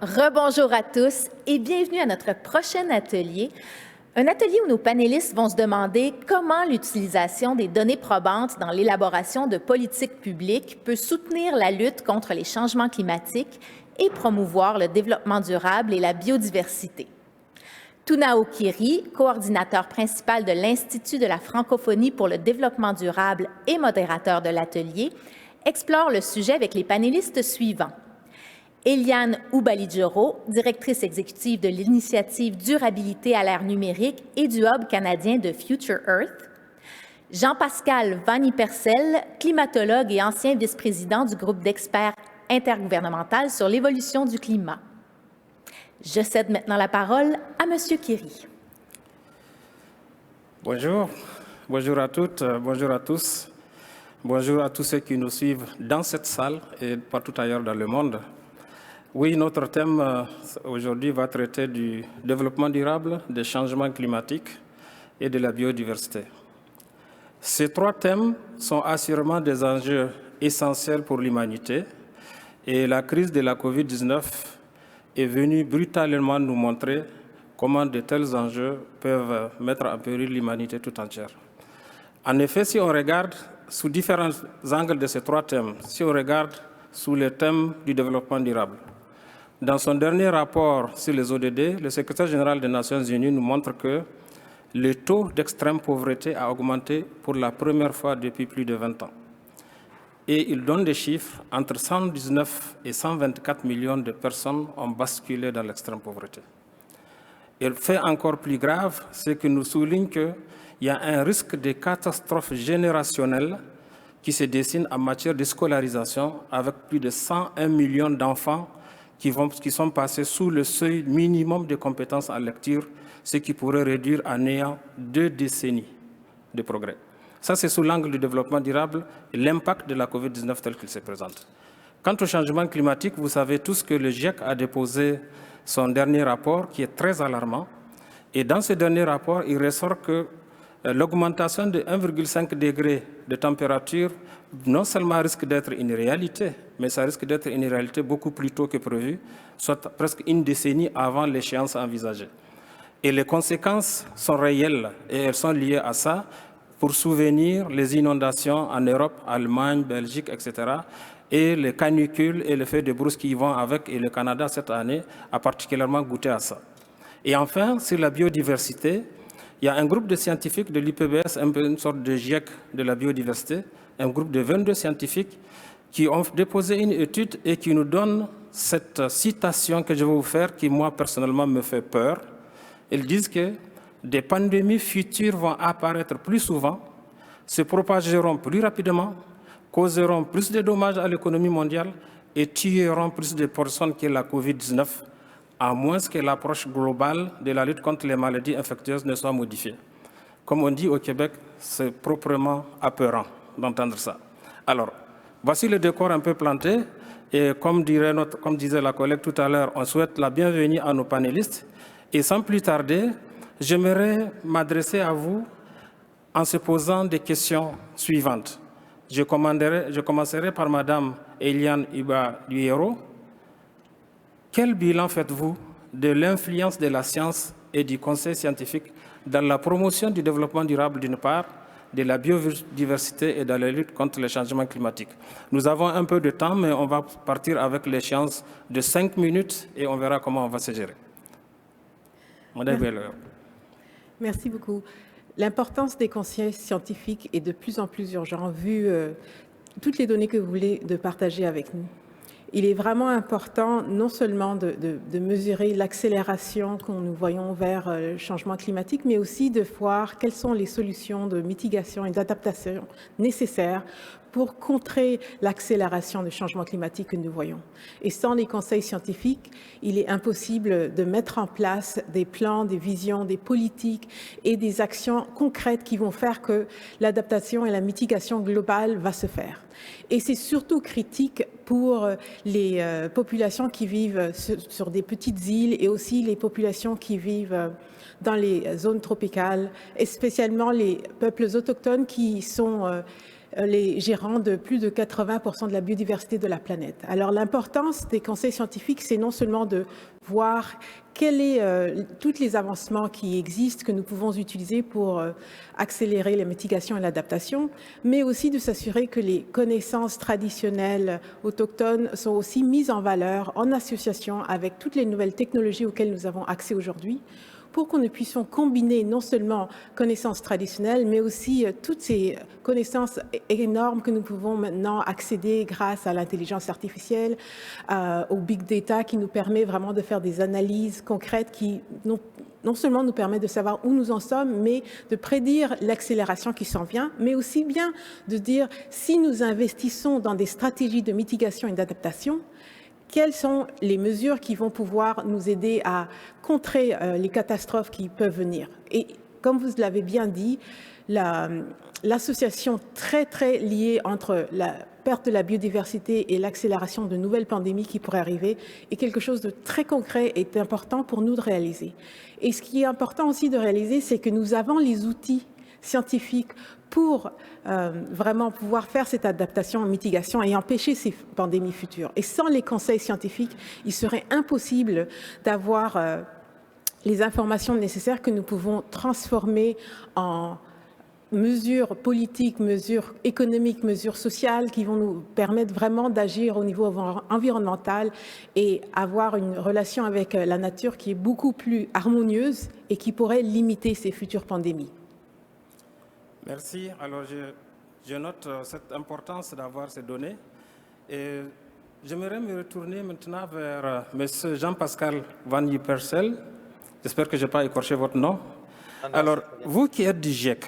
Rebonjour à tous et bienvenue à notre prochain atelier. Un atelier où nos panélistes vont se demander comment l'utilisation des données probantes dans l'élaboration de politiques publiques peut soutenir la lutte contre les changements climatiques et promouvoir le développement durable et la biodiversité. Tunao Kiri, coordinateur principal de l'Institut de la francophonie pour le développement durable et modérateur de l'atelier, explore le sujet avec les panélistes suivants. Eliane Oubalidjoro, directrice exécutive de l'initiative Durabilité à l'ère numérique et du Hub canadien de Future Earth. Jean-Pascal Vanni-Percel, climatologue et ancien vice-président du groupe d'experts intergouvernemental sur l'évolution du climat. Je cède maintenant la parole à M. Kiri. Bonjour, bonjour à toutes, bonjour à tous. Bonjour à tous ceux qui nous suivent dans cette salle et partout ailleurs dans le monde. Oui, notre thème aujourd'hui va traiter du développement durable, des changements climatiques et de la biodiversité. Ces trois thèmes sont assurément des enjeux essentiels pour l'humanité et la crise de la COVID-19 est venue brutalement nous montrer comment de tels enjeux peuvent mettre en péril l'humanité tout entière. En effet, si on regarde sous différents angles de ces trois thèmes, si on regarde sous le thème du développement durable, dans son dernier rapport sur les ODD, le secrétaire général des Nations Unies nous montre que le taux d'extrême pauvreté a augmenté pour la première fois depuis plus de 20 ans. Et il donne des chiffres, entre 119 et 124 millions de personnes ont basculé dans l'extrême pauvreté. Et le fait encore plus grave, c'est que nous souligne qu'il y a un risque de catastrophe générationnelle qui se dessine en matière de scolarisation avec plus de 101 millions d'enfants qui sont passés sous le seuil minimum de compétences en lecture, ce qui pourrait réduire à néant 2 décennies de progrès. Ça, c'est sous l'angle du développement durable et l'impact de la COVID-19 tel qu'il se présente. Quant au changement climatique, vous savez tous que le GIEC a déposé son dernier rapport qui est très alarmant. Et dans ce dernier rapport, il ressort que l'augmentation de 1,5 degré de température non seulement risque d'être une réalité, mais ça risque d'être une réalité beaucoup plus tôt que prévu, soit presque une décennie avant l'échéance envisagée. Et les conséquences sont réelles et elles sont liées à ça. Pour souvenir, les inondations en Europe, Allemagne, Belgique, etc., et les canicules et le feu de brousse qui y vont avec, et le Canada cette année a particulièrement goûté à ça. Et enfin, sur la biodiversité, il y a un groupe de scientifiques de l'IPBES, un peu une sorte de GIEC de la biodiversité, un groupe de 22 scientifiques qui ont déposé une étude et qui nous donnent cette citation que je vais vous faire, qui moi personnellement me fait peur. Ils disent que des pandémies futures vont apparaître plus souvent, se propageront plus rapidement, causeront plus de dommages à l'économie mondiale et tueront plus de personnes que la COVID-19, à moins que l'approche globale de la lutte contre les maladies infectieuses ne soit modifiée. Comme on dit au Québec, c'est proprement apeurant d'entendre ça. Alors, voici le décor un peu planté, et comme disait la collègue tout à l'heure, on souhaite la bienvenue à nos panélistes, et sans plus tarder, j'aimerais m'adresser à vous en se posant des questions suivantes. Je commencerai par Madame Eliane Oubalidjoro. Quel bilan faites-vous de l'influence de la science et du conseil scientifique dans la promotion du développement durable d'une part, de la biodiversité et dans la lutte contre les changements climatiques? Nous avons un peu de temps, mais on va partir avec l'échéance de 5 minutes et on verra comment on va se gérer. Merci beaucoup. L'importance des conseils scientifiques est de plus en plus urgente, vu toutes les données que vous voulez de partager avec nous. Il est vraiment important non seulement de mesurer l'accélération que nous voyons vers le changement climatique, mais aussi de voir quelles sont les solutions de mitigation et d'adaptation nécessaires pour contrer l'accélération du changement climatique que nous voyons. Et sans les conseils scientifiques, il est impossible de mettre en place des plans, des visions, des politiques et des actions concrètes qui vont faire que l'adaptation et la mitigation globale va se faire. Et c'est surtout critique pour les populations qui vivent sur des petites îles et aussi les populations qui vivent dans les zones tropicales, et spécialement les peuples autochtones qui sont les gérants de plus de 80% de la biodiversité de la planète. Alors l'importance des conseils scientifiques, c'est non seulement de voir tous les avancements qui existent, que nous pouvons utiliser pour accélérer la mitigation et l'adaptation, mais aussi de s'assurer que les connaissances traditionnelles autochtones sont aussi mises en valeur en association avec toutes les nouvelles technologies auxquelles nous avons accès aujourd'hui, pour que nous puissions combiner non seulement connaissances traditionnelles, mais aussi toutes ces connaissances énormes que nous pouvons maintenant accéder grâce à l'intelligence artificielle, au big data qui nous permet vraiment de faire des analyses concrètes qui non seulement nous permettent de savoir où nous en sommes, mais de prédire l'accélération qui s'en vient, mais aussi bien de dire si nous investissons dans des stratégies de mitigation et d'adaptation, quelles sont les mesures qui vont pouvoir nous aider à contrer les catastrophes qui peuvent venir. Et comme vous l'avez bien dit, l'association très liée entre la perte de la biodiversité et l'accélération de nouvelles pandémies qui pourraient arriver est quelque chose de très concret et important pour nous de réaliser. Et ce qui est important aussi de réaliser, c'est que nous avons les outils scientifiques pour vraiment pouvoir faire cette adaptation et mitigation et empêcher ces pandémies futures. Et sans les conseils scientifiques, il serait impossible d'avoir les informations nécessaires que nous pouvons transformer en mesures politiques, mesures économiques, mesures sociales qui vont nous permettre vraiment d'agir au niveau environnemental et avoir une relation avec la nature qui est beaucoup plus harmonieuse et qui pourrait limiter ces futures pandémies. Merci. Alors, je note cette importance d'avoir ces données. Et j'aimerais me retourner maintenant vers M. Jean-Pascal Van Ypersel. J'espère que je n'ai pas écorché votre nom. Alors, vous qui êtes du GIEC,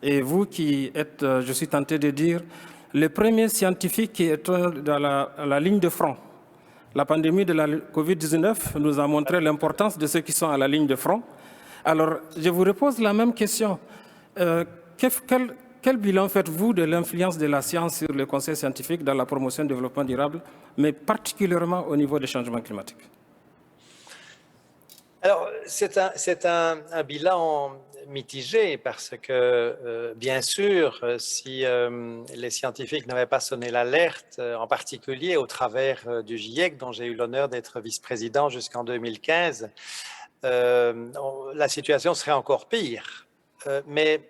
et vous qui êtes, je suis tenté de dire, le premier scientifique qui est dans la ligne de front. La pandémie de la Covid-19 nous a montré l'importance de ceux qui sont à la ligne de front. Alors, je vous repose la même question. Quel bilan faites-vous de l'influence de la science sur le conseil scientifique dans la promotion du développement durable, mais particulièrement au niveau des changements climatiques? Alors, c'est un bilan mitigé parce que, bien sûr, si les scientifiques n'avaient pas sonné l'alerte, en particulier au travers du GIEC, dont j'ai eu l'honneur d'être vice-président jusqu'en 2015, la situation serait encore pire. Mais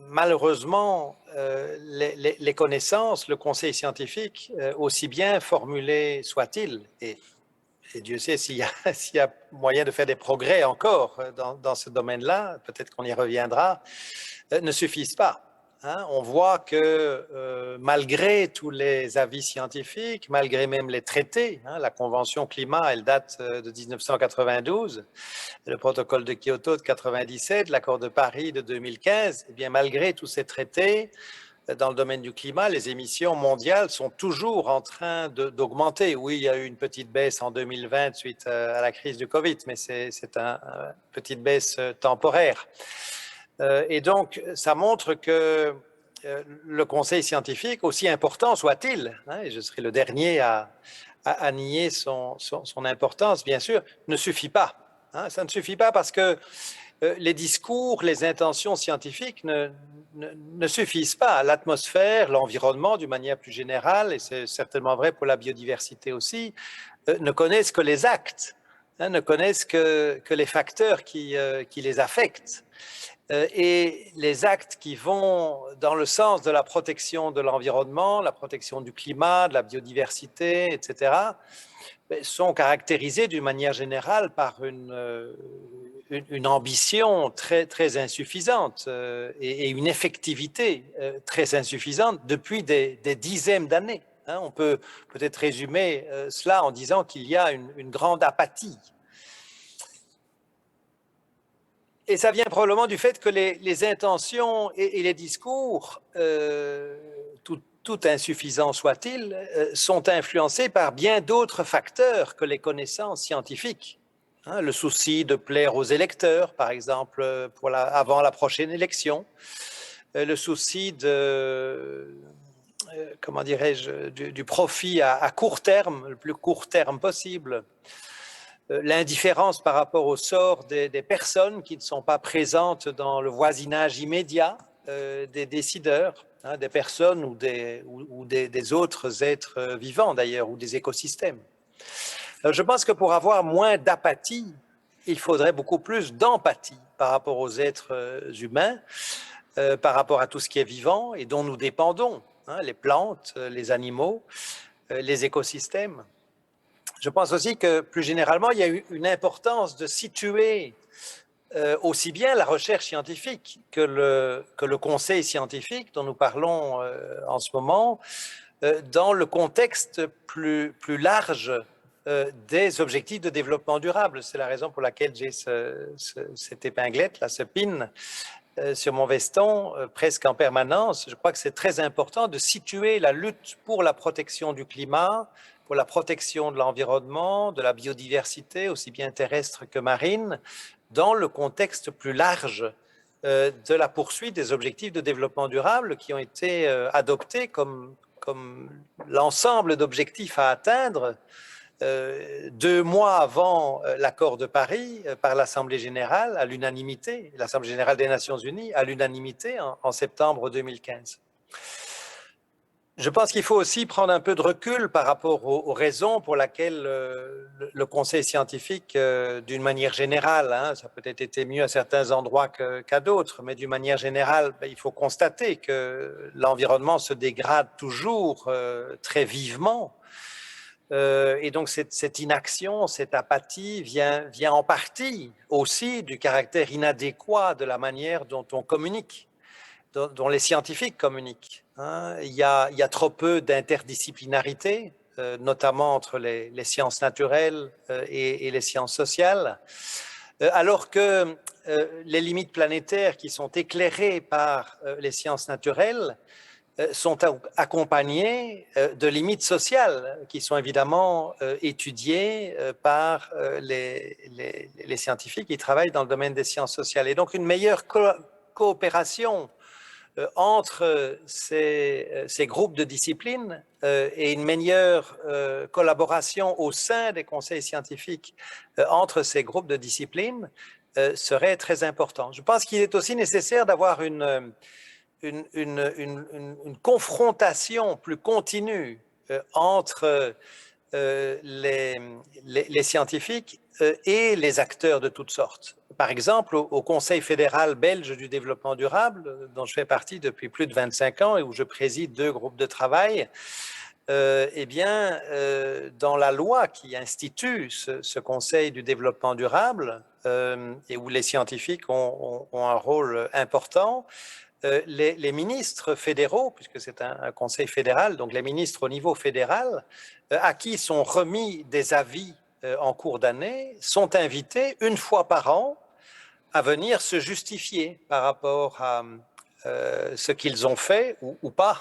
malheureusement, les connaissances, le conseil scientifique, aussi bien formulé soit-il, et Dieu sait s'il y a moyen de faire des progrès encore dans ce domaine-là, peut-être qu'on y reviendra, ne suffisent pas. Hein. On voit que malgré tous les avis scientifiques, malgré même les traités, hein, la Convention climat, elle date de 1992, le protocole de Kyoto de 1997, l'accord de Paris de 2015, eh bien malgré tous ces traités, dans le domaine du climat, les émissions mondiales sont toujours en train d'augmenter. Oui, il y a eu une petite baisse en 2020 suite à la crise du Covid, mais c'est une petite baisse temporaire. Et donc, ça montre que le conseil scientifique, aussi important soit-il, hein, et je serai le dernier à nier son importance, bien sûr, ne suffit pas. Hein, ça ne suffit pas parce que les discours, les intentions scientifiques ne suffisent pas. L'atmosphère, l'environnement, d'une manière plus générale, et c'est certainement vrai pour la biodiversité aussi, ne connaissent que les actes, hein, ne connaissent que les facteurs qui les affectent. Et les actes qui vont dans le sens de la protection de l'environnement, la protection du climat, de la biodiversité, etc., sont caractérisés d'une manière générale par une ambition très insuffisante et une effectivité très insuffisante depuis des dizaines d'années. Hein, on peut peut-être résumer cela en disant qu'il y a une grande apathie. Et ça vient probablement du fait que les intentions et les discours, tout insuffisants soient-ils, sont influencés par bien d'autres facteurs que les connaissances scientifiques. Hein, le souci de plaire aux électeurs, par exemple, avant la prochaine élection, le souci comment dirais-je, du profit à court terme, le plus court terme possible, l'indifférence par rapport au sort des personnes qui ne sont pas présentes dans le voisinage immédiat des décideurs. hein, des personnes ou des autres êtres vivants d'ailleurs, ou des écosystèmes. Je pense que pour avoir moins d'apathie, il faudrait beaucoup plus d'empathie par rapport aux êtres humains, par rapport à tout ce qui est vivant et dont nous dépendons, hein, les plantes, les animaux, les écosystèmes. Je pense aussi que plus généralement, il y a eu une importance de situer aussi bien la recherche scientifique que le conseil scientifique dont nous parlons en ce moment, dans le contexte plus large des objectifs de développement durable. C'est la raison pour laquelle j'ai cette épinglette, là, ce pin sur mon veston presque en permanence. Je crois que c'est très important de situer la lutte pour la protection du climat, pour la protection de l'environnement, de la biodiversité, aussi bien terrestre que marine, dans le contexte plus large de la poursuite des objectifs de développement durable qui ont été adoptés comme l'ensemble d'objectifs à atteindre 2 mois avant l'accord de Paris par l'Assemblée générale à l'unanimité, l'Assemblée générale des Nations unies à l'unanimité en septembre 2015. Je pense qu'il faut aussi prendre un peu de recul par rapport aux raisons pour lesquelles le conseil scientifique, d'une manière générale, hein, ça a peut-être été mieux à certains endroits qu'à d'autres, mais d'une manière générale, il faut constater que l'environnement se dégrade toujours très vivement. Et donc cette inaction, cette apathie vient en partie aussi du caractère inadéquat de la manière dont on communique, dont les scientifiques communiquent. Hein. Il y a trop peu d'interdisciplinarité, notamment entre les sciences naturelles et les sciences sociales, alors que les limites planétaires qui sont éclairées par les sciences naturelles sont accompagnées de limites sociales qui sont évidemment étudiées par les scientifiques qui travaillent dans le domaine des sciences sociales. Et donc une meilleure coopération entre ces groupes de disciplines et une meilleure collaboration au sein des conseils scientifiques entre ces groupes de disciplines serait très important. Je pense qu'il est aussi nécessaire d'avoir une confrontation plus continue entre les scientifiques et les acteurs de toutes sortes. Par exemple, au Conseil fédéral belge du développement durable, dont je fais partie depuis plus de 25 ans et où je préside 2 groupes de travail, eh bien, dans la loi qui institue ce Conseil du développement durable et où les scientifiques ont un rôle important, les ministres fédéraux, puisque c'est un conseil fédéral, donc les ministres au niveau fédéral, à qui sont remis des avis en cours d'année, sont invités 1 fois par an à venir se justifier par rapport à ce qu'ils ont fait ou pas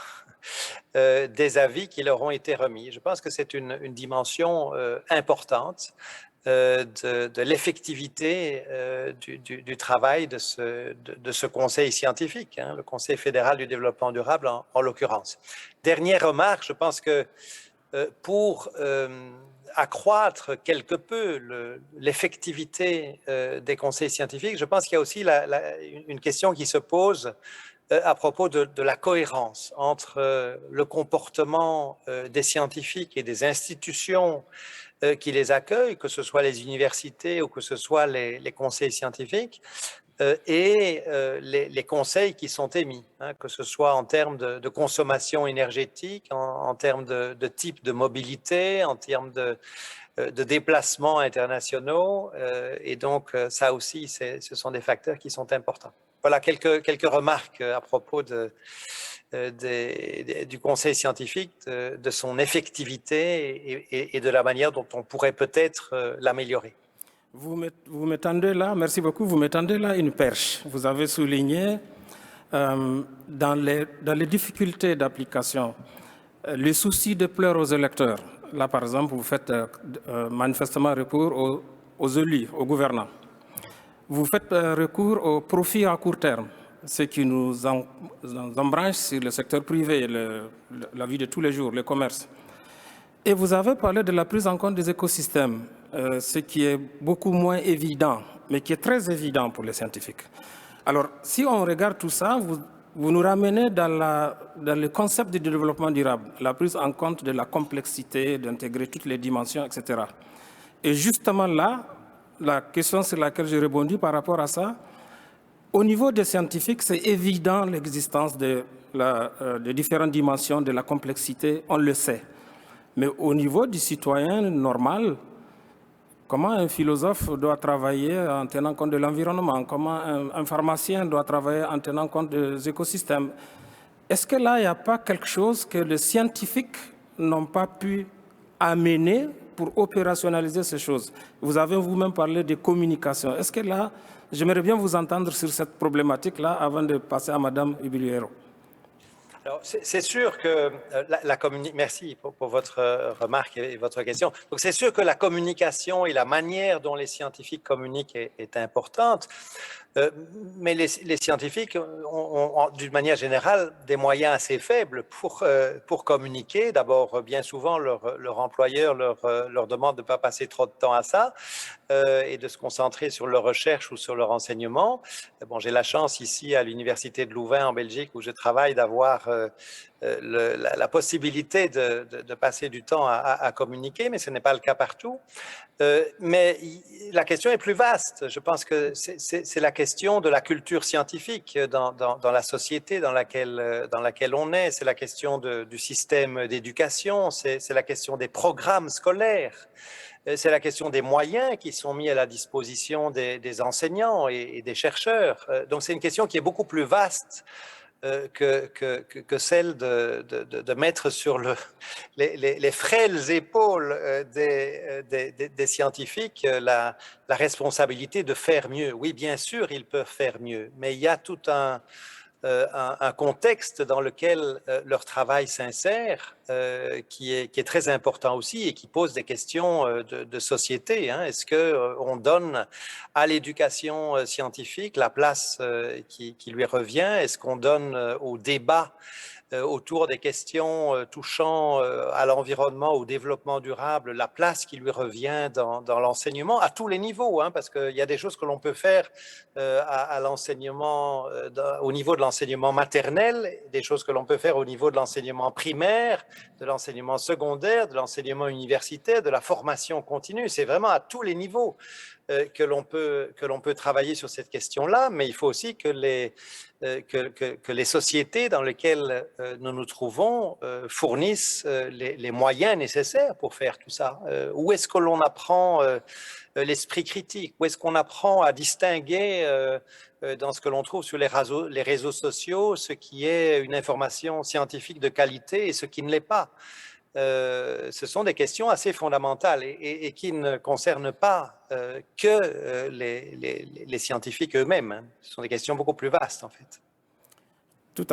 des avis qui leur ont été remis. Je pense que c'est une dimension importante de l'effectivité du travail de ce conseil scientifique, hein, le Conseil fédéral du développement durable en l'occurrence. Dernière remarque, je pense que pour accroître quelque peu l'effectivité des conseils scientifiques, je pense qu'il y a aussi une question qui se pose à propos de la cohérence entre le comportement des scientifiques et des institutions qui les accueillent, que ce soit les universités ou que ce soit les conseils scientifiques, et les conseils qui sont émis, hein, que ce soit en termes de consommation énergétique, en termes de type de mobilité, en termes de déplacements internationaux, et donc ça aussi, ce sont des facteurs qui sont importants. Voilà quelques remarques à propos du conseil scientifique, de son effectivité et de la manière dont on pourrait peut-être l'améliorer. Vous m'étendez là, merci beaucoup, vous m'étendez là une perche. Vous avez souligné dans les difficultés d'application, les soucis de pleurs aux électeurs. Là, par exemple, vous faites manifestement recours aux élus, aux gouvernants. Vous faites recours au profit à court terme, ce qui nous embranche sur le secteur privé, la vie de tous les jours, le commerce. Et vous avez parlé de la prise en compte des écosystèmes, ce qui est beaucoup moins évident, mais qui est très évident pour les scientifiques. Alors, si on regarde tout ça, vous nous ramenez dans le concept du développement durable, la prise en compte de la complexité, d'intégrer toutes les dimensions, etc. Et justement là, la question sur laquelle je rebondis par rapport à ça, au niveau des scientifiques, c'est évident l'existence de différentes dimensions de la complexité, on le sait. Mais au niveau du citoyen normal, comment un philosophe doit travailler en tenant compte de l'environnement? Comment un pharmacien doit travailler en tenant compte des écosystèmes? Est-ce que là, il n'y a pas quelque chose que les scientifiques n'ont pas pu amener pour opérationnaliser ces choses? Vous avez vous-même parlé de communication. Est-ce que là, j'aimerais bien vous entendre sur cette problématique-là avant de passer à Madame Ubiliero. Alors, c'est sûr que merci pour votre remarque et votre question. Donc, c'est sûr que la communication et la manière dont les scientifiques communiquent est importante. Mais les scientifiques ont, d'une manière générale, des moyens assez faibles pour communiquer. D'abord, bien souvent, leur employeur leur demande de ne pas passer trop de temps à ça et de se concentrer sur leur recherche ou sur leur enseignement. Bon, j'ai la chance ici à l'Université de Louvain en Belgique où je travaille d'avoir la possibilité de passer du temps à communiquer, mais ce n'est pas le cas partout. Mais la question est plus vaste. Je pense que c'est la question de la culture scientifique dans la société dans laquelle on est. C'est la question du système d'éducation. C'est la question des programmes scolaires. C'est la question des moyens qui sont mis à la disposition des enseignants et des chercheurs. Donc c'est une question qui est beaucoup plus vaste que celle de mettre sur les frêles épaules des scientifiques la responsabilité de faire mieux. Oui, bien sûr, ils peuvent faire mieux, mais il y a tout un contexte dans lequel leur travail s'insère qui est très important aussi et qui pose des questions de société. Est-ce qu'on donne à l'éducation scientifique la place qui lui revient? Est-ce qu'on donne au débat autour des questions touchant à l'environnement, au développement durable, la place qui lui revient dans l'enseignement à tous les niveaux, parce qu'il y a des choses que l'on peut faire à l'enseignement, au niveau de l'enseignement maternel, des choses que l'on peut faire au niveau de l'enseignement primaire, de l'enseignement secondaire, de l'enseignement universitaire, de la formation continue. C'est vraiment à tous les niveaux que l'on peut travailler sur cette question-là, mais il faut aussi que les sociétés dans lesquelles nous nous trouvons fournissent les moyens nécessaires pour faire tout ça. Où est-ce que l'on apprend l'esprit critique? Où est-ce qu'on apprend à distinguer dans ce que l'on trouve sur les réseaux sociaux ce qui est une information scientifique de qualité et ce qui ne l'est pas? Ce sont des questions assez fondamentales et qui ne concernent pas que les scientifiques eux-mêmes. Ce sont des questions beaucoup plus vastes, en fait. Tout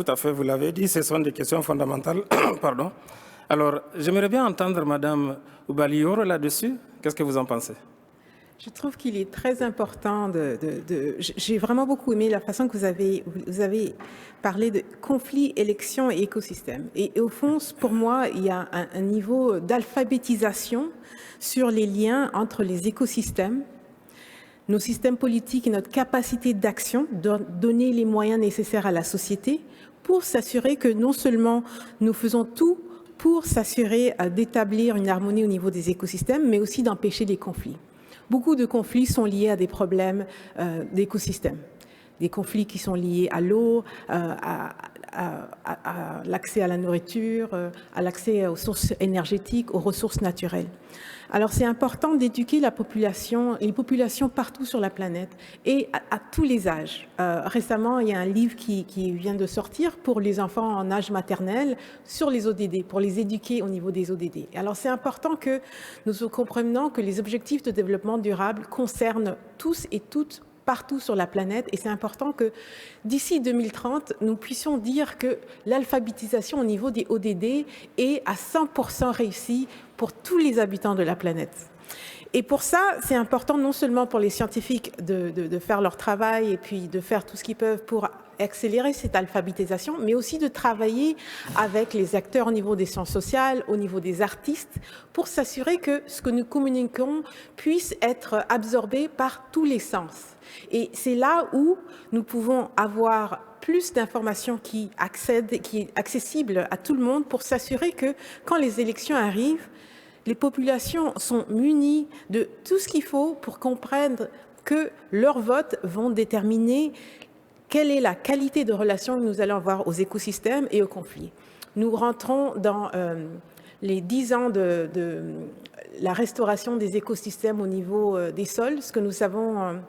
à fait, vous l'avez dit, ce sont des questions fondamentales. Pardon. Alors, j'aimerais bien entendre Madame Ubalioro là-dessus. Qu'est-ce que vous en pensez? Je trouve qu'il est très important j'ai vraiment beaucoup aimé la façon que vous avez parlé de conflit, élection et écosystème. Et au fond, pour moi, il y a un niveau d'alphabétisation sur les liens entre les écosystèmes, nos systèmes politiques et notre capacité d'action, de donner les moyens nécessaires à la société pour s'assurer que non seulement nous faisons tout pour s'assurer d'établir une harmonie au niveau des écosystèmes, mais aussi d'empêcher les conflits. Beaucoup de conflits sont liés à des problèmes d'écosystèmes, des conflits qui sont liés à l'eau, à l'accès à la nourriture, à l'accès aux sources énergétiques, aux ressources naturelles. Alors c'est important d'éduquer les populations partout sur la planète et à tous les âges. Récemment, il y a un livre qui vient de sortir pour les enfants en âge maternel sur les ODD, pour les éduquer au niveau des ODD. Alors c'est important que nous comprenions que les objectifs de développement durable concernent tous et toutes partout sur la planète et c'est important que d'ici 2030, nous puissions dire que l'alphabétisation au niveau des ODD est à 100% réussie pour tous les habitants de la planète. Et pour ça, c'est important non seulement pour les scientifiques de faire leur travail et puis de faire tout ce qu'ils peuvent pour accélérer cette alphabétisation, mais aussi de travailler avec les acteurs au niveau des sciences sociales, au niveau des artistes, pour s'assurer que ce que nous communiquons puisse être absorbé par tous les sens. Et c'est là où nous pouvons avoir plus d'informations qui est accessible à tout le monde pour s'assurer que quand les élections arrivent, les populations sont munies de tout ce qu'il faut pour comprendre que leurs votes vont déterminer quelle est la qualité de relation que nous allons avoir aux écosystèmes et aux conflits. Nous rentrons dans les 10 ans de la restauration des écosystèmes au niveau des sols. Ce que nous savons,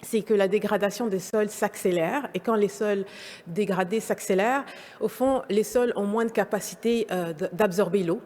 c'est que la dégradation des sols s'accélère. Et quand les sols dégradés s'accélèrent, au fond, les sols ont moins de capacité d'absorber l'eau.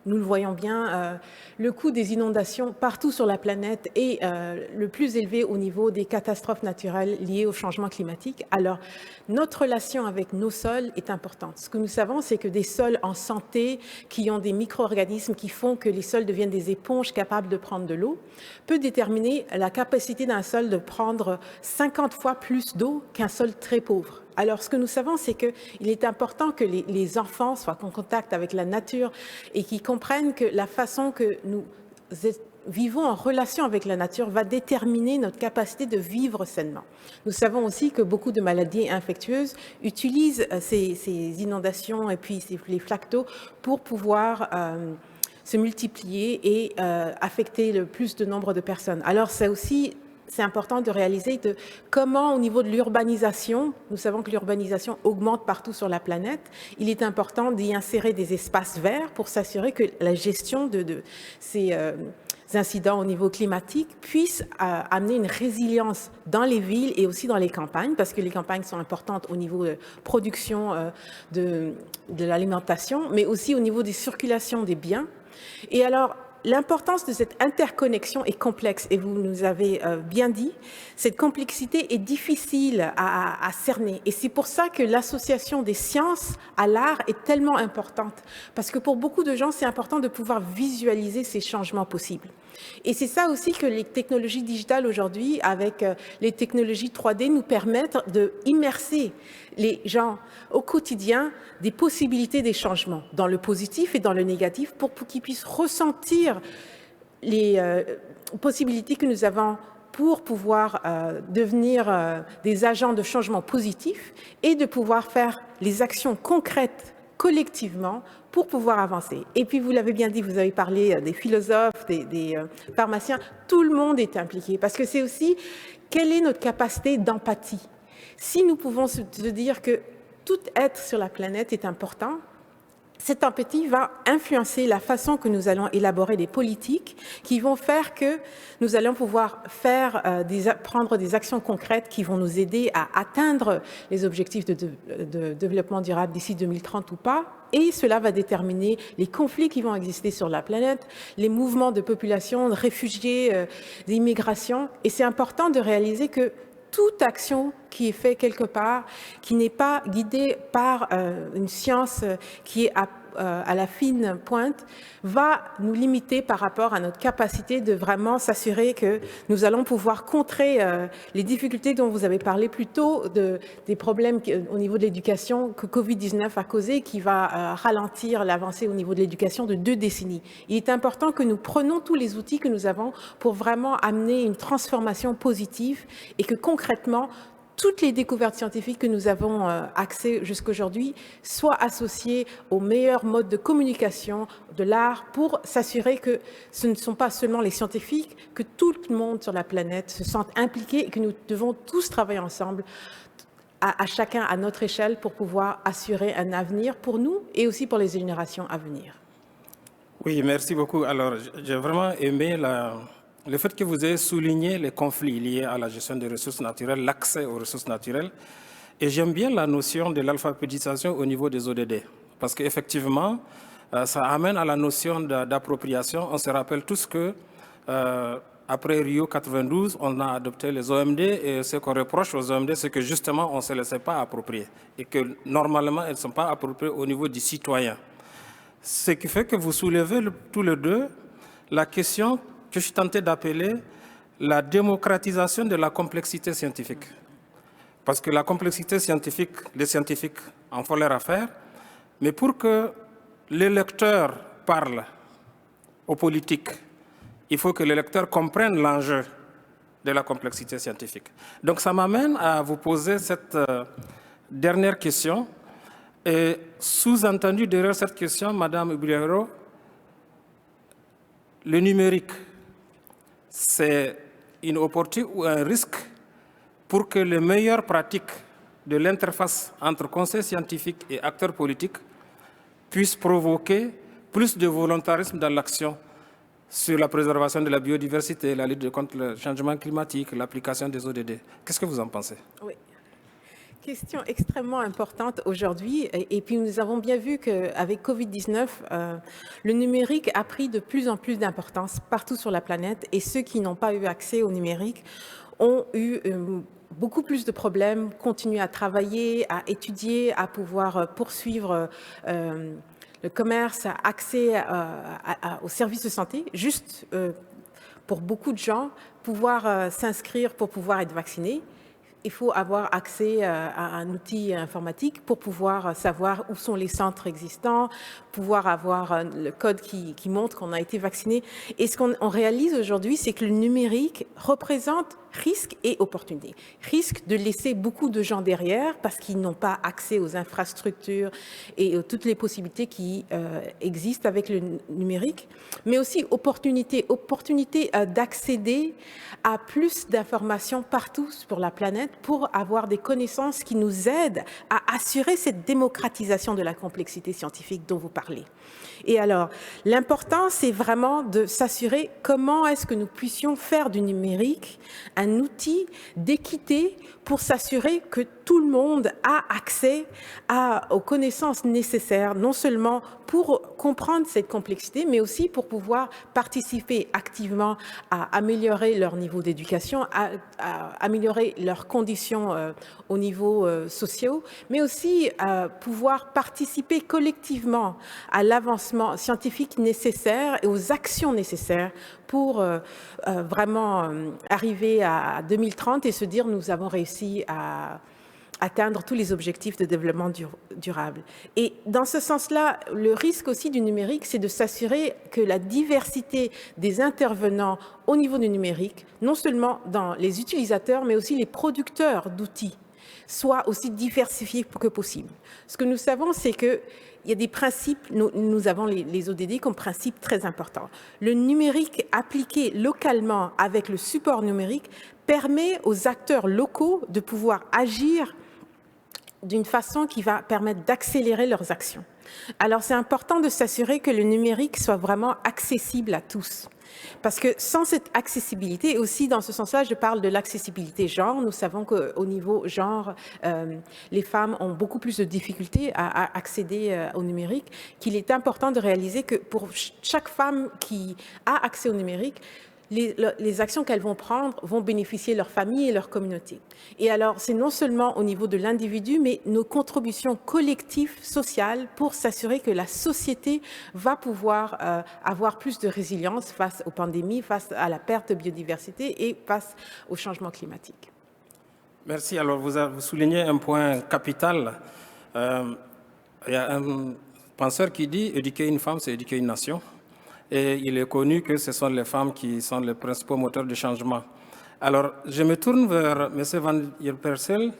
Nous le voyons bien, le coût des inondations partout sur la planète est le plus élevé au niveau des catastrophes naturelles liées au changement climatique. Alors, notre relation avec nos sols est importante. Ce que nous savons, c'est que des sols en santé, qui ont des micro-organismes qui font que les sols deviennent des éponges capables de prendre de l'eau, peut déterminer la capacité d'un sol de prendre 50 fois plus d'eau qu'un sol très pauvre. Alors, ce que nous savons, c'est qu'il est important que les enfants soient en contact avec la nature et qu'ils comprennent que la façon que nous vivons en relation avec la nature va déterminer notre capacité de vivre sainement. Nous savons aussi que beaucoup de maladies infectieuses utilisent ces inondations et puis les flaques d'eau pour pouvoir se multiplier et affecter le plus de nombre de personnes. Alors, c'est important de réaliser comment, au niveau de l'urbanisation, nous savons que l'urbanisation augmente partout sur la planète, il est important d'y insérer des espaces verts pour s'assurer que la gestion de ces incidents au niveau climatique puisse amener une résilience dans les villes et aussi dans les campagnes, parce que les campagnes sont importantes au niveau de production de l'alimentation, mais aussi au niveau des circulations des biens. Et alors, l'importance de cette interconnexion est complexe et vous nous avez bien dit, cette complexité est difficile à cerner et c'est pour ça que l'association des sciences à l'art est tellement importante parce que pour beaucoup de gens, c'est important de pouvoir visualiser ces changements possibles. Et c'est ça aussi que les technologies digitales aujourd'hui, avec les technologies 3D, nous permettent d'immerser les gens au quotidien des possibilités des changements, dans le positif et dans le négatif, pour qu'ils puissent ressentir les possibilités que nous avons pour pouvoir devenir des agents de changement positif et de pouvoir faire les actions concrètes collectivement pour pouvoir avancer. Et puis, vous l'avez bien dit, vous avez parlé des philosophes, des pharmaciens, tout le monde est impliqué parce que c'est aussi quelle est notre capacité d'empathie. Si nous pouvons se dire que tout être sur la planète est important, cette empathie va influencer la façon que nous allons élaborer des politiques qui vont faire que nous allons pouvoir prendre des actions concrètes qui vont nous aider à atteindre les objectifs de développement durable d'ici 2030 ou pas. Et cela va déterminer les conflits qui vont exister sur la planète, les mouvements de population, de réfugiés, d'immigration. Et c'est important de réaliser que toute action qui est faite quelque part, qui n'est pas guidée par une science qui est à la fine pointe, va nous limiter par rapport à notre capacité de vraiment s'assurer que nous allons pouvoir contrer les difficultés dont vous avez parlé plus tôt, des problèmes au niveau de l'éducation que Covid-19 a causé, qui va ralentir l'avancée au niveau de l'éducation de 2 décennies. Il est important que nous prenions tous les outils que nous avons pour vraiment amener une transformation positive et que concrètement, toutes les découvertes scientifiques que nous avons accès jusqu'aujourd'hui soient associées aux meilleurs modes de communication de l'art pour s'assurer que ce ne sont pas seulement les scientifiques, que tout le monde sur la planète se sente impliqué et que nous devons tous travailler ensemble à chacun à notre échelle pour pouvoir assurer un avenir pour nous et aussi pour les générations à venir. Oui, merci beaucoup. Alors, j'ai vraiment aimé le fait que vous ayez souligné les conflits liés à la gestion des ressources naturelles, l'accès aux ressources naturelles. Et j'aime bien la notion de l'alphabétisation au niveau des ODD. Parce qu'effectivement, ça amène à la notion d'appropriation. On se rappelle tous que, après Rio 92, on a adopté les OMD. Et ce qu'on reproche aux OMD, c'est que justement, on ne se laissait pas approprier. Et que normalement, elles ne sont pas appropriées au niveau du citoyen. Ce qui fait que vous soulevez tous les deux la question que je suis tenté d'appeler la démocratisation de la complexité scientifique. Parce que la complexité scientifique, les scientifiques en font leur affaire, mais pour que les lecteurs parlent aux politiques, il faut que les lecteurs comprennent l'enjeu de la complexité scientifique. Donc ça m'amène à vous poser cette dernière question. Et sous-entendu derrière cette question, Madame Ubriero, le numérique, c'est une opportunité ou un risque pour que les meilleures pratiques de l'interface entre conseil scientifique et acteurs politiques puissent provoquer plus de volontarisme dans l'action sur la préservation de la biodiversité, la lutte contre le changement climatique, l'application des ODD. Qu'est-ce que vous en pensez? Oui. Question extrêmement importante aujourd'hui. Et puis nous avons bien vu qu'avec Covid-19, le numérique a pris de plus en plus d'importance partout sur la planète. Et ceux qui n'ont pas eu accès au numérique ont eu beaucoup plus de problèmes, continuer à travailler, à étudier, à pouvoir poursuivre le commerce, accès aux services de santé, juste pour beaucoup de gens, pouvoir s'inscrire pour pouvoir être vacciné. Il faut avoir accès à un outil informatique pour pouvoir savoir où sont les centres existants, pouvoir avoir le code qui montre qu'on a été vacciné. Et ce qu'on réalise aujourd'hui, c'est que le numérique représente risque et opportunité. Risque de laisser beaucoup de gens derrière parce qu'ils n'ont pas accès aux infrastructures et toutes les possibilités qui existent avec le numérique, mais aussi opportunité d'accéder à plus d'informations partout sur la planète pour avoir des connaissances qui nous aident à assurer cette démocratisation de la complexité scientifique dont vous parlez. Et alors, l'important, c'est vraiment de s'assurer comment est-ce que nous puissions faire du numérique un outil d'équité pour s'assurer que tout le monde a accès aux connaissances nécessaires, non seulement pour comprendre cette complexité, mais aussi pour pouvoir participer activement à améliorer leur niveau d'éducation, à améliorer leurs conditions au niveau sociaux, mais aussi pouvoir participer collectivement à l'avancement scientifique nécessaire et aux actions nécessaires pour vraiment arriver à 2030 et se dire nous avons réussi à atteindre tous les objectifs de développement durable. Et dans ce sens-là, le risque aussi du numérique, c'est de s'assurer que la diversité des intervenants au niveau du numérique, non seulement dans les utilisateurs, mais aussi les producteurs d'outils, soit aussi diversifiée que possible. Ce que nous savons, c'est qu'il y a des principes, nous avons les ODD comme principe très important. Le numérique appliqué localement avec le support numérique permet aux acteurs locaux de pouvoir agir d'une façon qui va permettre d'accélérer leurs actions. Alors c'est important de s'assurer que le numérique soit vraiment accessible à tous. Parce que sans cette accessibilité, et aussi dans ce sens-là, je parle de l'accessibilité genre, nous savons qu'au niveau genre, les femmes ont beaucoup plus de difficultés à accéder au numérique, qu'il est important de réaliser que pour chaque femme qui a accès au numérique, les actions qu'elles vont prendre vont bénéficier leur famille et leur communauté. Et alors, c'est non seulement au niveau de l'individu, mais nos contributions collectives, sociales, pour s'assurer que la société va pouvoir avoir plus de résilience face aux pandémies, face à la perte de biodiversité et face au changement climatique. Merci. Alors, vous soulignez un point capital. Il y a un penseur qui dit « éduquer une femme, c'est éduquer une nation ». Et il est connu que ce sont les femmes qui sont les principaux moteurs du changement. Alors, je me tourne vers M. Van Ypercel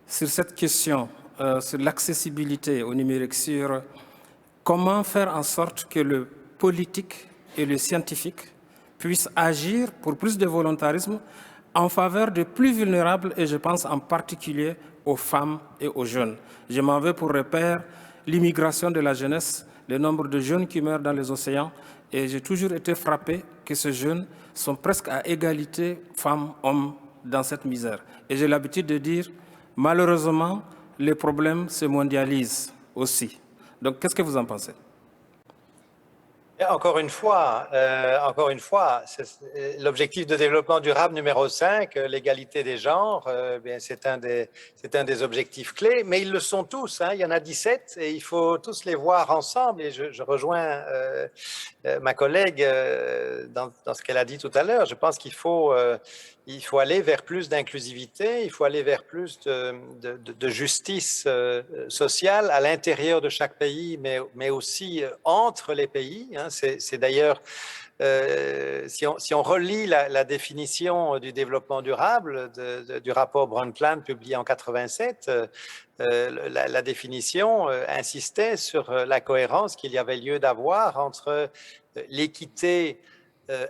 sur cette question, sur l'accessibilité au numérique, sur comment faire en sorte que le politique et le scientifique puissent agir pour plus de volontarisme en faveur des plus vulnérables, et je pense en particulier aux femmes et aux jeunes. Je m'en vais pour repère l'immigration de la jeunesse, le nombre de jeunes qui meurent dans les océans, et j'ai toujours été frappé que ces jeunes sont presque à égalité femmes-hommes dans cette misère. Et j'ai l'habitude de dire, malheureusement, les problèmes se mondialisent aussi. Donc, qu'est-ce que vous en pensez? Et encore une fois, l'objectif de développement durable numéro 5, l'égalité des genres, bien, c'est un des objectifs clés, mais ils le sont tous, hein, il y en a 17 et il faut tous les voir ensemble. Et je rejoins ma collègue dans ce qu'elle a dit tout à l'heure. Je pense il faut aller vers plus d'inclusivité, il faut aller vers plus de justice sociale à l'intérieur de chaque pays, mais aussi entre les pays. Hein. C'est d'ailleurs, si on relit la définition du développement durable du rapport Brundtland publié en 87, la définition insistait sur la cohérence qu'il y avait lieu d'avoir entre l'équité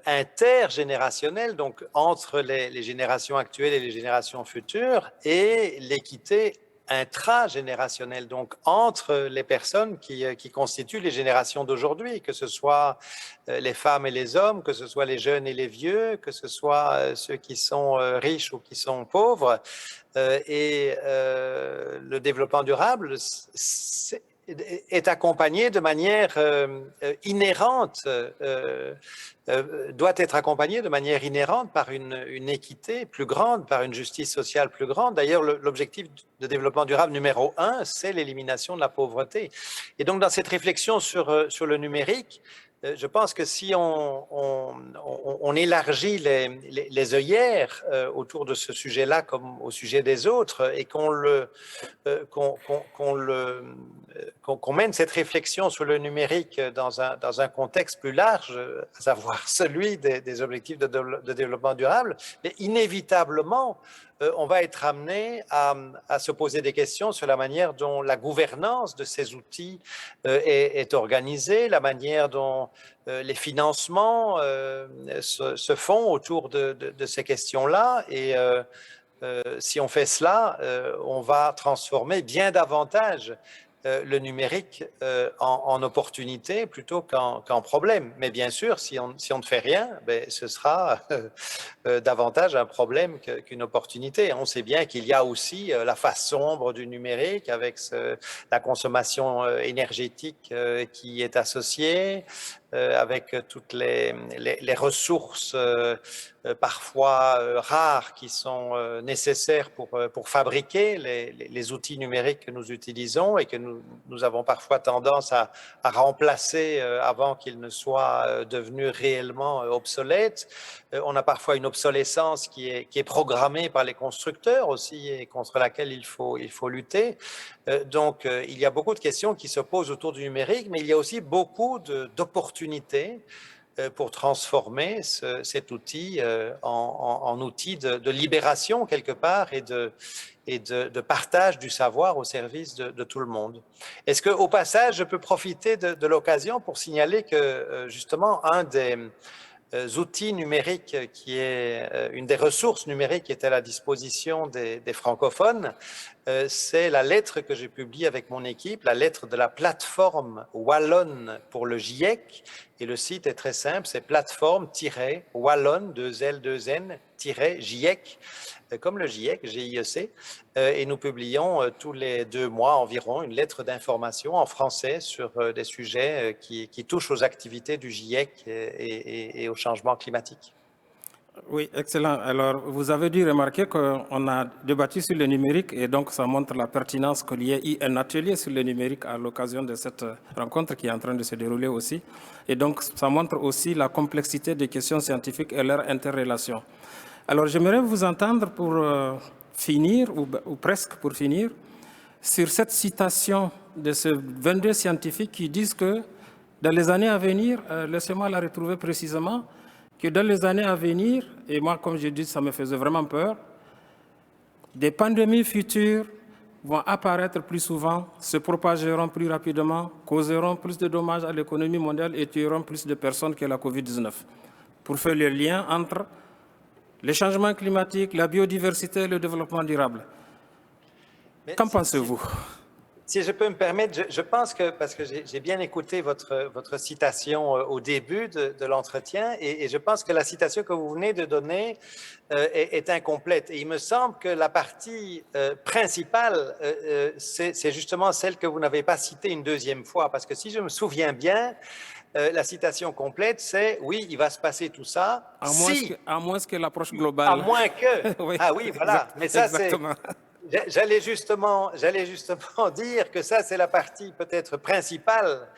intergénérationnelle, donc entre les générations actuelles et les générations futures, et l'équité intragénérationnelle, donc entre les personnes qui constituent les générations d'aujourd'hui, que ce soit les femmes et les hommes, que ce soit les jeunes et les vieux, que ce soit ceux qui sont riches ou qui sont pauvres. Le développement durable est accompagné de manière inhérente, doit être accompagné de manière inhérente par une équité plus grande, par une justice sociale plus grande. D'ailleurs, l'objectif de développement durable numéro 1, c'est l'élimination de la pauvreté. Et donc, dans cette réflexion sur le numérique, je pense que si on élargit les œillères autour de ce sujet-là comme au sujet des autres et qu'on mène cette réflexion sur le numérique dans un contexte plus large, à savoir celui des objectifs de développement durable, mais inévitablement, on va être amené à se poser des questions sur la manière dont la gouvernance de ces outils est organisée, la manière dont les financements se font autour de ces questions-là. Et si on fait cela, on va transformer bien davantage le numérique en opportunité plutôt qu'en problème. Mais bien sûr, si on ne fait rien, ce sera davantage un problème qu'une opportunité. On sait bien qu'il y a aussi la face sombre du numérique avec la consommation énergétique qui est associée, avec toutes les ressources parfois rares qui sont nécessaires pour fabriquer les outils numériques que nous utilisons et que nous avons parfois tendance à remplacer avant qu'ils ne soient devenus réellement obsolètes. On a parfois une obsolescence qui est programmée par les constructeurs aussi et contre laquelle il faut lutter. Donc, il y a beaucoup de questions qui se posent autour du numérique, mais il y a aussi beaucoup d'opportunités pour transformer cet outil en outil de libération quelque part et de partage du savoir au service de tout le monde. Est-ce qu'au passage, je peux profiter de l'occasion pour signaler que justement un des outils numériques qui est une des ressources numériques qui est à la disposition des francophones, c'est la lettre que j'ai publiée avec mon équipe, la lettre de la plateforme wallonne pour le GIEC. Et le site est très simple, c'est plateforme-wallonne, 2L2N-GIEC, comme le GIEC, GIEC. Et nous publions tous les 2 mois environ une lettre d'information en français sur des sujets qui touchent aux activités du GIEC et au changement climatique. Oui, excellent. Alors, vous avez dû remarquer qu'on a débattu sur le numérique et donc ça montre la pertinence qu'il y ait eu un atelier sur le numérique à l'occasion de cette rencontre qui est en train de se dérouler aussi. Et donc, ça montre aussi la complexité des questions scientifiques et leur interrelation. Alors, j'aimerais vous entendre pour finir, ou presque pour finir, sur cette citation de ces 22 scientifiques qui disent que dans les années à venir, laissez-moi la retrouver précisément, que dans les années à venir, et moi, comme je dis, ça me faisait vraiment peur, des pandémies futures vont apparaître plus souvent, se propageront plus rapidement, causeront plus de dommages à l'économie mondiale et tueront plus de personnes que la COVID-19. Pour faire le lien entre les changements climatiques, la biodiversité et le développement durable. Qu'en pensez-vous ? Si je peux me permettre, je pense que, parce que j'ai bien écouté votre citation au début de l'entretien, et je pense que la citation que vous venez de donner est incomplète. Et il me semble que la partie principale, c'est justement celle que vous n'avez pas citée une deuxième fois, parce que si je me souviens bien, la citation complète, c'est « Oui, il va se passer tout ça si… » À moins que l'approche globale… À moins que… Oui, ah oui, voilà. Mais ça, c'est… exactement. J'allais justement dire que ça, c'est la partie peut-être principale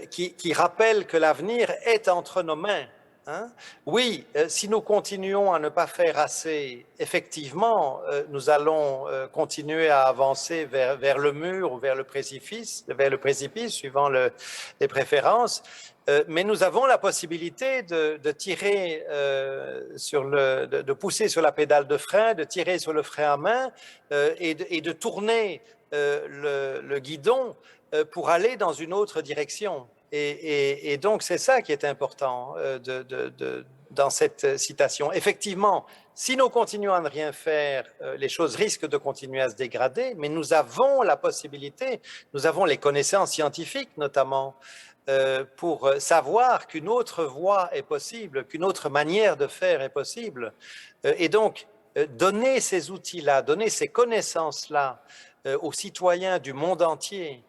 qui rappelle que l'avenir est entre nos mains. Hein? Oui, si nous continuons à ne pas faire assez, effectivement, nous allons continuer à avancer vers le mur ou vers le précipice suivant les préférences. Mais nous avons la possibilité de tirer de pousser sur la pédale de frein, de tirer sur le frein à main et de tourner le guidon pour aller dans une autre direction. Et donc, c'est ça qui est important dans cette citation. Effectivement, si nous continuons à ne rien faire, les choses risquent de continuer à se dégrader, mais nous avons la possibilité, nous avons les connaissances scientifiques notamment, pour savoir qu'une autre voie est possible, qu'une autre manière de faire est possible. Et donc, donner ces outils-là, donner ces connaissances-là aux citoyens du monde entier,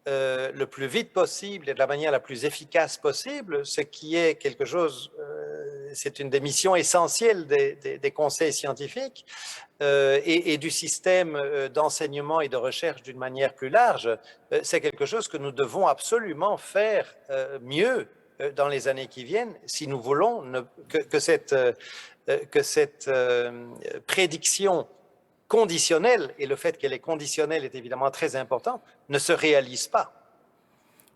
le plus vite possible et de la manière la plus efficace possible, ce qui est quelque chose, c'est une des missions essentielles des conseils scientifiques et du système d'enseignement et de recherche d'une manière plus large, c'est quelque chose que nous devons absolument faire mieux dans les années qui viennent si nous voulons que cette prédiction conditionnelle, et le fait qu'elle est conditionnelle est évidemment très important, ne se réalise pas.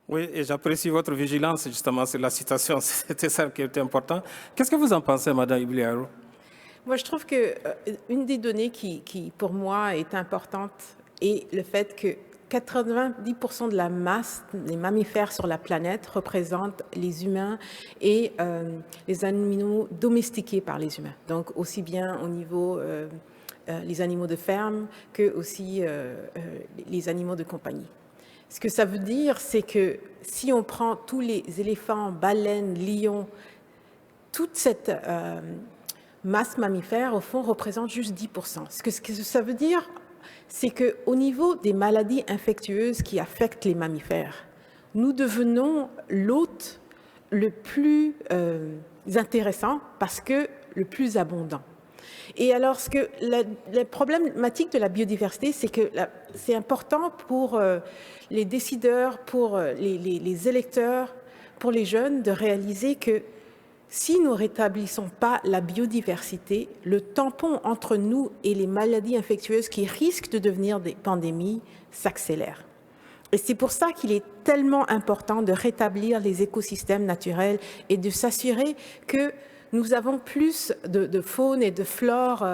Oui, et j'apprécie votre vigilance justement sur la citation, c'était ça qui était important. Qu'est-ce que vous en pensez, Madame Ibliaro? Moi, je trouve qu'une des données qui, pour moi, est importante est le fait que 90% de la masse des mammifères sur la planète représentent les humains et les animaux domestiqués par les humains. Donc, aussi bien au niveau les animaux de ferme que aussi les animaux de compagnie. Ce que ça veut dire, c'est que si on prend tous les éléphants, baleines, lions, toute cette masse mammifère, au fond, représente juste 10%. Ce que ça veut dire, c'est qu'au niveau des maladies infectieuses qui affectent les mammifères, nous devenons l'hôte le plus intéressant parce que le plus abondant. Et alors, la problématique de la biodiversité, c'est que c'est important pour les décideurs, pour les électeurs, pour les jeunes, de réaliser que si nous ne rétablissons pas la biodiversité, le tampon entre nous et les maladies infectieuses qui risquent de devenir des pandémies s'accélère. Et c'est pour ça qu'il est tellement important de rétablir les écosystèmes naturels et de s'assurer que nous avons plus de faune et de flore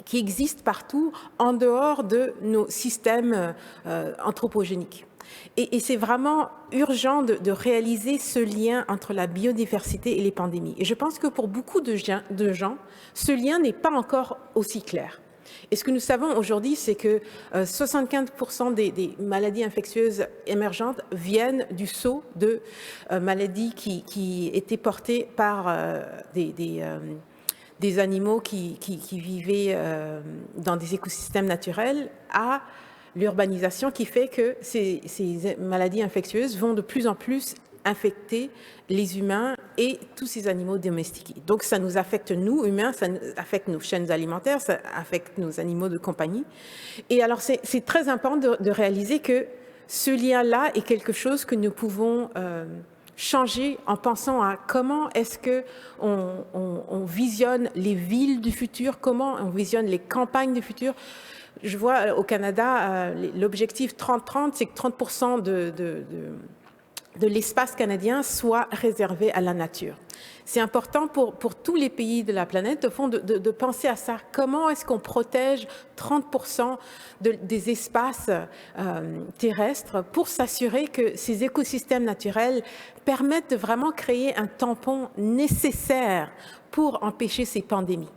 qui existent partout en dehors de nos systèmes anthropogéniques. Et c'est vraiment urgent de réaliser ce lien entre la biodiversité et les pandémies. Et je pense que pour beaucoup de gens, ce lien n'est pas encore aussi clair. Et ce que nous savons aujourd'hui, c'est que 75% des maladies infectieuses émergentes viennent du sceau de maladies qui étaient portées par des animaux qui vivaient dans des écosystèmes naturels à l'urbanisation qui fait que ces maladies infectieuses vont de plus en plus infecter les humains et tous ces animaux domestiqués. Donc ça nous affecte nous, humains, ça affecte nos chaînes alimentaires, ça affecte nos animaux de compagnie. Et alors c'est très important de réaliser que ce lien-là est quelque chose que nous pouvons changer en pensant à comment est-ce qu'on visionne les villes du futur, comment on visionne les campagnes du futur. Je vois au Canada, l'objectif 30-30, c'est que 30% de l'espace canadien soit réservé à la nature. C'est important pour tous les pays de la planète, au fond, de penser à ça. Comment est-ce qu'on protège 30% des espaces terrestres pour s'assurer que ces écosystèmes naturels permettent de vraiment créer un tampon nécessaire pour empêcher ces pandémies.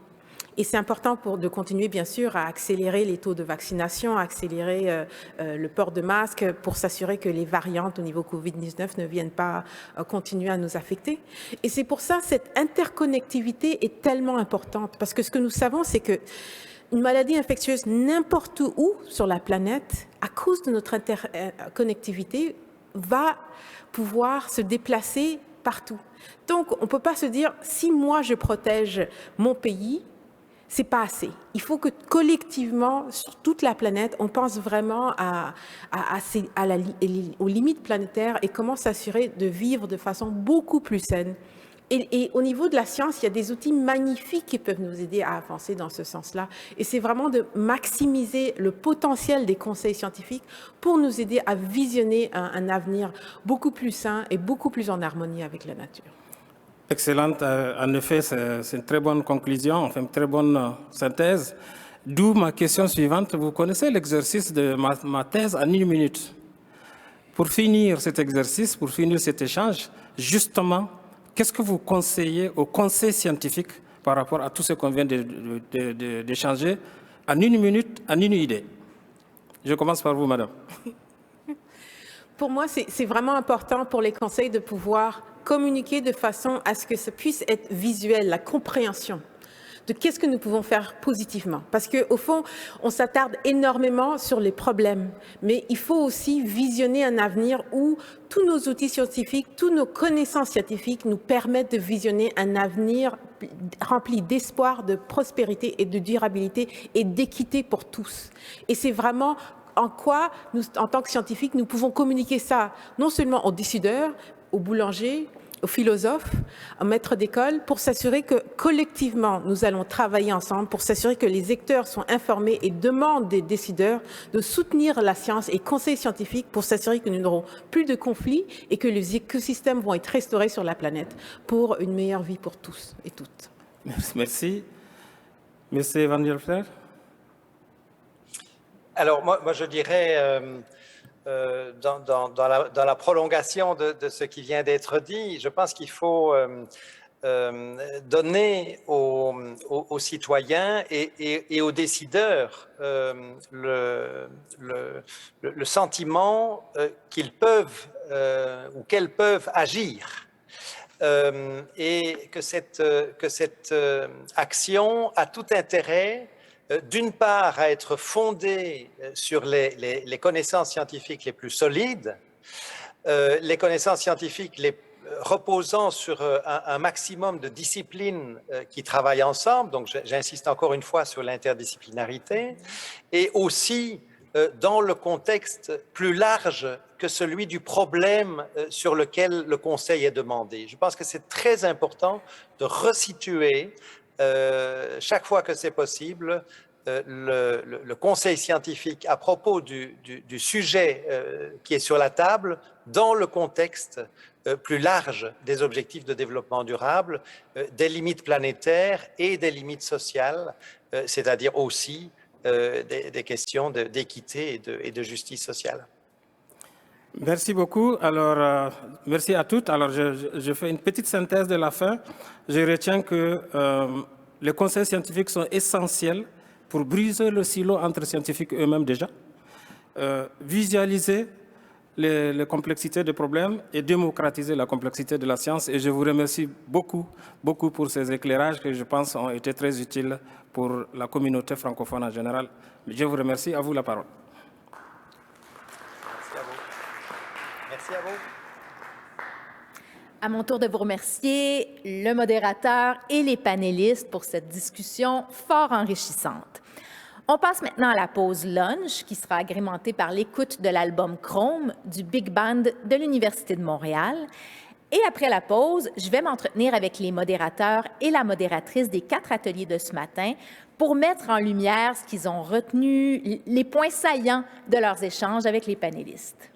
Et c'est important de continuer, bien sûr, à accélérer les taux de vaccination, à accélérer le port de masques pour s'assurer que les variantes au niveau Covid-19 ne viennent pas continuer à nous affecter. Et c'est pour ça que cette interconnectivité est tellement importante, parce que ce que nous savons, c'est que une maladie infectieuse n'importe où sur la planète, à cause de notre interconnectivité, va pouvoir se déplacer partout. Donc, on ne peut pas se dire, si moi je protège mon pays, c'est pas assez. Il faut que collectivement, sur toute la planète, on pense vraiment aux limites planétaires et comment s'assurer de vivre de façon beaucoup plus saine. Et au niveau de la science, il y a des outils magnifiques qui peuvent nous aider à avancer dans ce sens-là. Et c'est vraiment de maximiser le potentiel des conseils scientifiques pour nous aider à visionner un avenir beaucoup plus sain et beaucoup plus en harmonie avec la nature. Excellente. En effet, c'est une très bonne conclusion, enfin une très bonne synthèse. D'où ma question suivante. Vous connaissez l'exercice de ma thèse en 1 minute. Pour finir cet exercice, pour finir cet échange, justement, qu'est-ce que vous conseillez au conseil scientifique par rapport à tout ce qu'on vient d'échanger en 1 minute, en 1 idée? Je commence par vous, madame. Pour moi, c'est vraiment important pour les conseils de pouvoir communiquer de façon à ce que ça puisse être visuel, la compréhension de qu'est-ce que nous pouvons faire positivement. Parce qu'au fond, on s'attarde énormément sur les problèmes, mais il faut aussi visionner un avenir où tous nos outils scientifiques, toutes nos connaissances scientifiques nous permettent de visionner un avenir rempli d'espoir, de prospérité et de durabilité et d'équité pour tous. Et c'est vraiment en quoi, nous, en tant que scientifiques, nous pouvons communiquer ça non seulement aux décideurs, aux boulangers, aux philosophes, aux maîtres d'école, pour s'assurer que collectivement, nous allons travailler ensemble, pour s'assurer que les acteurs sont informés et demandent des décideurs de soutenir la science et conseils scientifiques pour s'assurer que nous n'aurons plus de conflits et que les écosystèmes vont être restaurés sur la planète pour une meilleure vie pour tous et toutes. Merci. Monsieur Van der Vleer. Alors, moi je dirais, dans la prolongation de ce qui vient d'être dit, je pense qu'il faut donner aux citoyens et aux décideurs le sentiment qu'ils peuvent ou qu'elles peuvent agir. Et que cette action a tout intérêt, d'une part, à être fondée sur les connaissances scientifiques les plus solides, les connaissances scientifiques reposant sur un maximum de disciplines qui travaillent ensemble, donc j'insiste encore une fois sur l'interdisciplinarité, et aussi dans le contexte plus large que celui du problème sur lequel le Conseil est demandé. Je pense que c'est très important de resituer chaque fois que c'est possible le Conseil scientifique à propos du sujet qui est sur la table dans le contexte plus large des objectifs de développement durable, des limites planétaires et des limites sociales, c'est-à-dire aussi des questions d'équité et de justice sociale. Merci beaucoup. Alors, merci à toutes. Alors, je fais une petite synthèse de la fin. Je retiens que les conseils scientifiques sont essentiels pour briser le silo entre scientifiques eux-mêmes déjà, visualiser les complexités des problèmes et démocratiser la complexité de la science. Et je vous remercie beaucoup, beaucoup pour ces éclairages que je pense ont été très utiles pour la communauté francophone en général. Je vous remercie. À vous la parole. Merci à vous. Merci à vous. À mon tour de vous remercier, le modérateur et les panélistes pour cette discussion fort enrichissante. On passe maintenant à la pause lunch qui sera agrémentée par l'écoute de l'album Chrome du Big Band de l'Université de Montréal. Et après la pause, je vais m'entretenir avec les modérateurs et la modératrice des 4 ateliers de ce matin pour mettre en lumière ce qu'ils ont retenu, les points saillants de leurs échanges avec les panélistes.